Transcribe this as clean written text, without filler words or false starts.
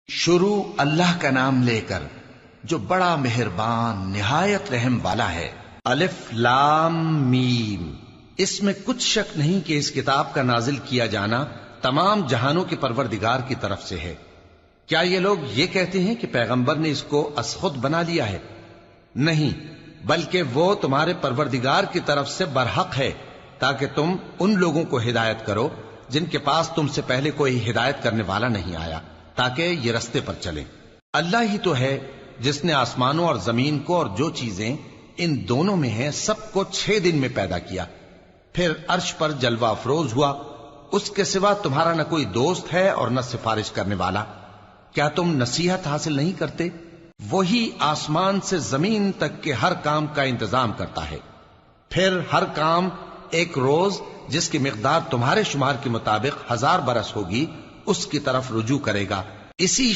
شروع اللہ کا نام لے کر جو بڑا مہربان نہایت رحم والا ہے۔ الف لام میم۔ اس میں کچھ شک نہیں کہ اس کتاب کا نازل کیا جانا تمام جہانوں کے پروردگار کی طرف سے ہے۔ کیا یہ لوگ یہ کہتے ہیں کہ پیغمبر نے اس کو از خود بنا لیا ہے؟ نہیں، بلکہ وہ تمہارے پروردگار کی طرف سے برحق ہے، تاکہ تم ان لوگوں کو ہدایت کرو جن کے پاس تم سے پہلے کوئی ہدایت کرنے والا نہیں آیا، تاکہ یہ رستے پر چلیں۔ اللہ ہی تو ہے جس نے آسمانوں اور زمین کو اور جو چیزیں ان دونوں میں ہیں سب کو 6 دن میں پیدا کیا، پھر عرش پر جلوہ افروز ہوا۔ اس کے سوا تمہارا نہ کوئی دوست ہے اور نہ سفارش کرنے والا۔ کیا تم نصیحت حاصل نہیں کرتے؟ وہی آسمان سے زمین تک کے ہر کام کا انتظام کرتا ہے، پھر ہر کام ایک روز جس کی مقدار تمہارے شمار کے مطابق 1000 برس ہوگی اس کی طرف رجوع کرے گا۔ اسی